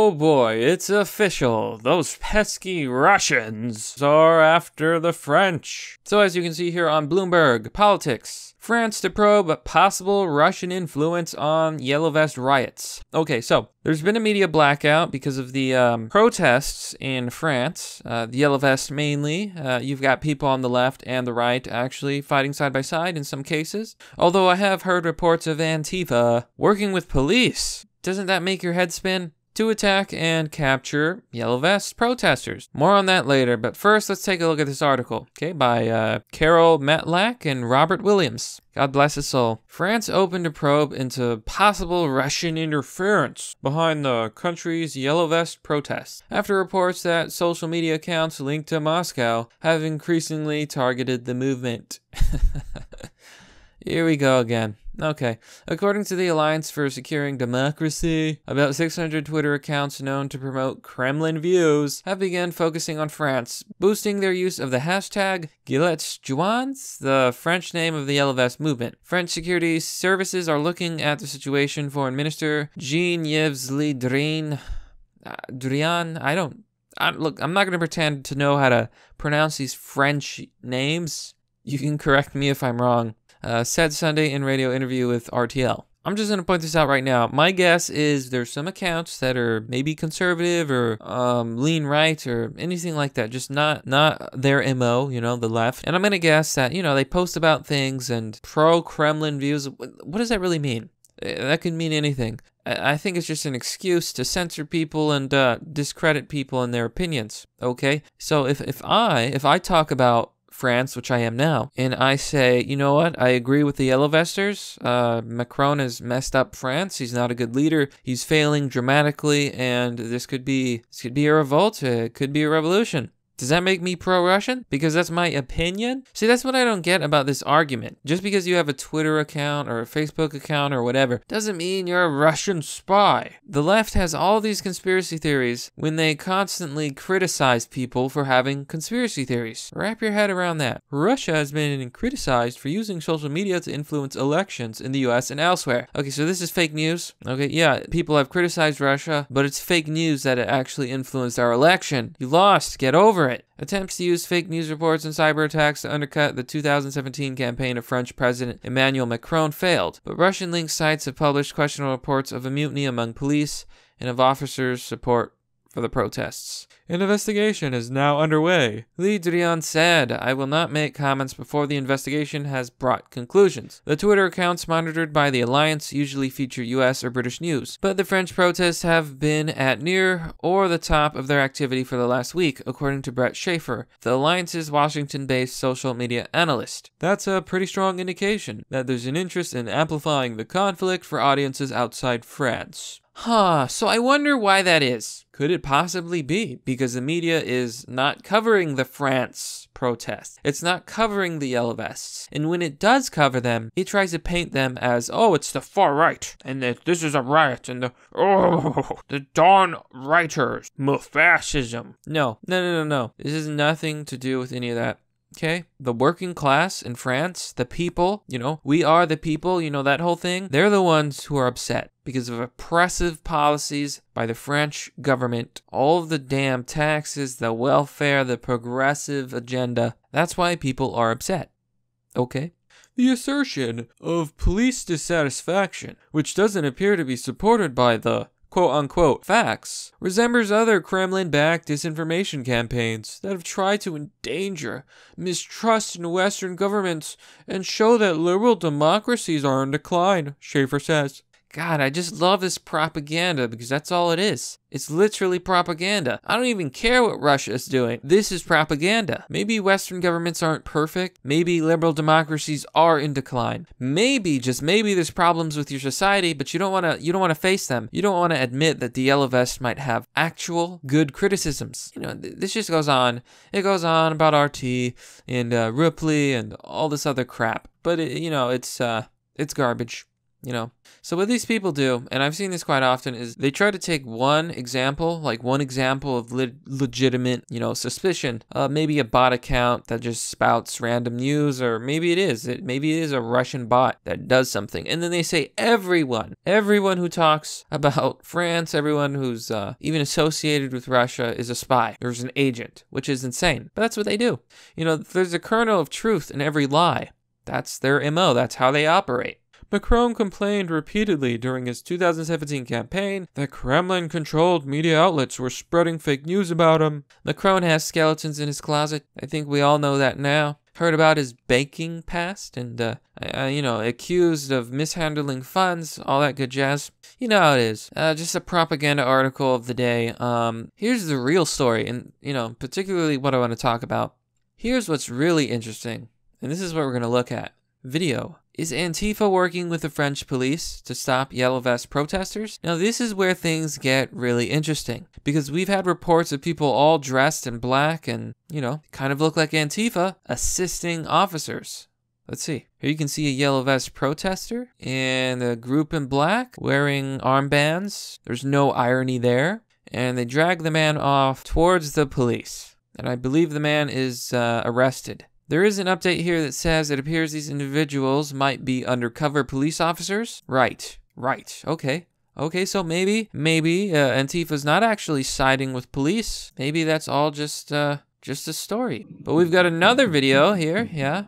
Oh boy, it's official. Those pesky Russians are after the French. So as you can see here on Bloomberg, politics. France to probe possible Russian influence on Yellow Vest riots. Okay, so there's been a media blackout because of the protests in France. The Yellow Vest mainly. You've got people on the left and the right actually fighting side by side in some cases. Although I have heard reports of Antifa working with police. Doesn't that make your head spin? To attack and capture Yellow Vest protesters. More on that later, but first let's take a look at this article, okay, by Carol Matlack and Robert Williams. God bless his soul. France opened a probe into possible Russian interference behind the country's Yellow Vest protests, after reports that social media accounts linked to Moscow have increasingly targeted the movement. Here we go again. Okay. According to the Alliance for Securing Democracy, about 600 Twitter accounts known to promote Kremlin views have begun focusing on France, boosting their use of the hashtag Gilets Jaunes, the French name of the Yellow Vest movement. French security services are looking at the situation. Foreign Minister Jean-Yves Le Drian, look, I'm not going to pretend to know how to pronounce these French names. You can correct me if I'm wrong. Said Sunday in radio interview with RTL. I'm just going to point this out right now. My guess is there's some accounts that are maybe conservative or lean right or anything like that. Just not their MO, you know, the left. And I'm going to guess that, you know, they post about things and pro-Kremlin views. What does that really mean? That could mean anything. I think it's just an excuse to censor people and discredit people and their opinions, okay? So if I talk about France, which I am now, and I say, you know what, I agree with the Yellow Vesters. Macron has messed up France. He's not a good leader. He's failing dramatically, and this could be a revolt. It could be a revolution. Does that make me pro-Russian? Because that's my opinion? See, that's what I don't get about this argument. Just because you have a Twitter account or a Facebook account or whatever doesn't mean you're a Russian spy. The left has all these conspiracy theories when they constantly criticize people for having conspiracy theories. Wrap your head around that. Russia has been criticized for using social media to influence elections in the US and elsewhere. Okay, so this is fake news. Okay, yeah, people have criticized Russia, but it's fake news that it actually influenced our election. You lost. Get over it. Attempts to use fake news reports and cyber attacks to undercut the 2017 campaign of French President Emmanuel Macron failed, but Russian-linked sites have published questionable reports of a mutiny among police and of officers' support for the protests. An investigation is now underway. Le Drian said, I will not make comments before the investigation has brought conclusions. The Twitter accounts monitored by the Alliance usually feature US or British news, but the French protests have been at near or the top of their activity for the last week, according to Brett Schaefer, the Alliance's Washington-based social media analyst. That's a pretty strong indication that there's an interest in amplifying the conflict for audiences outside France. So I wonder why that is. Could it possibly be because the media is not covering the France protests? It's not covering the Yellow Vests. And when it does cover them, it tries to paint them as, oh, it's the far right, and that this is a riot, and the dawn righters, fascism. No. This has nothing to do with any of that. Okay, the working class in France, the people, you know, we are the people, you know, that whole thing. They're the ones who are upset because of oppressive policies by the French government. All of the damn taxes, the welfare, the progressive agenda. That's why people are upset. Okay. The assertion of police dissatisfaction, which doesn't appear to be supported by the quote-unquote facts, resembles other Kremlin-backed disinformation campaigns that have tried to endanger mistrust in Western governments and show that liberal democracies are in decline, Schaefer says. God, I just love this propaganda because that's all it is. It's literally propaganda. I don't even care what Russia is doing. This is propaganda. Maybe Western governments aren't perfect. Maybe liberal democracies are in decline. Maybe, just maybe, there's problems with your society, but you don't want to face them. You don't want to admit that the Yellow Vest might have actual good criticisms. You know, this just goes on. It goes on about RT and Ripley and all this other crap. But it's garbage. you know. So what these people do, and I've seen this quite often, is they try to take one example of legitimate, you know, suspicion, maybe a bot account that just spouts random news, or maybe it is a Russian bot that does something, and then they say everyone who talks about France, everyone who's even associated with Russia is a spy. There's an agent, which is insane, but that's what they do. You know, there's a kernel of truth in every lie. That's their MO. That's how they operate. Macron complained repeatedly during his 2017 campaign that Kremlin-controlled media outlets were spreading fake news about him. Macron has skeletons in his closet. I think we all know that now. Heard about his banking past and, you know, accused of mishandling funds, all that good jazz. You know how it is. Just a propaganda article of the day. Here's the real story, and, you know, particularly what I want to talk about. Here's what's really interesting, and this is what we're going to look at. Video. Is Antifa working with the French police to stop yellow vest protesters? Now this is where things get really interesting, because we've had reports of people all dressed in black and, you know, kind of look like Antifa assisting officers. Let's see. Here you can see a yellow vest protester and a group in black wearing armbands. There's no irony there. And they drag the man off towards the police. And I believe the man is arrested. There is an update here that says it appears these individuals might be undercover police officers. Right. Okay, so maybe Antifa's not actually siding with police. Maybe that's all just a story. But we've got another video here, yeah.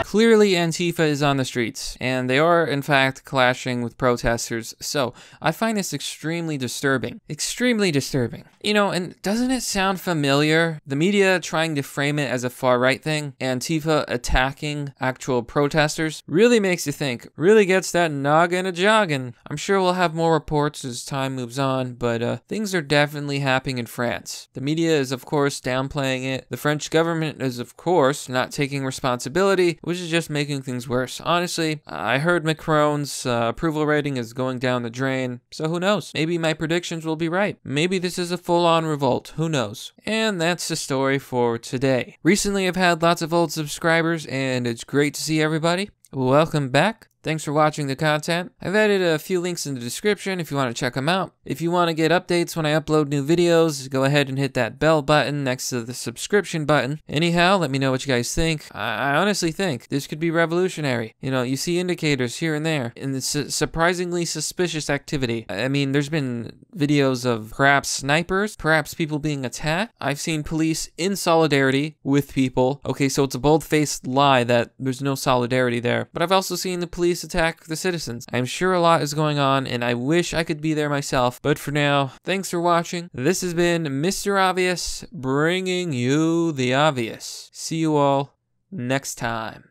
Clearly, Antifa is on the streets, and they are, in fact, clashing with protesters, so I find this extremely disturbing. Extremely disturbing. You know, and doesn't it sound familiar? The media trying to frame it as a far-right thing, Antifa attacking actual protesters, really makes you think, really gets that noggin a-joggin'. I'm sure we'll have more reports as time moves on, but things are definitely happening in France. The media is, of course, downplaying it. The French government is, of course, not taking responsibility, which is just making things worse. Honestly, I heard Macron's approval rating is going down the drain, so who knows? Maybe my predictions will be right. Maybe this is a full-on revolt. Who knows? And that's the story for today. Recently, I've had lots of old subscribers, and it's great to see everybody. Welcome back. Thanks for watching the content. I've added a few links in the description if you want to check them out. If you want to get updates when I upload new videos, go ahead and hit that bell button next to the subscription button. Anyhow, let me know what you guys think. I honestly think this could be revolutionary. You know, you see indicators here and there, and it's surprisingly suspicious activity. I mean, there's been videos of perhaps snipers, perhaps people being attacked. I've seen police in solidarity with people. Okay, so it's a bold-faced lie that there's no solidarity there. But I've also seen the police attack the citizens. I'm sure a lot is going on, and I wish I could be there myself. But for now, thanks for watching. This has been Mr. Obvious, bringing you the obvious. See you all next time.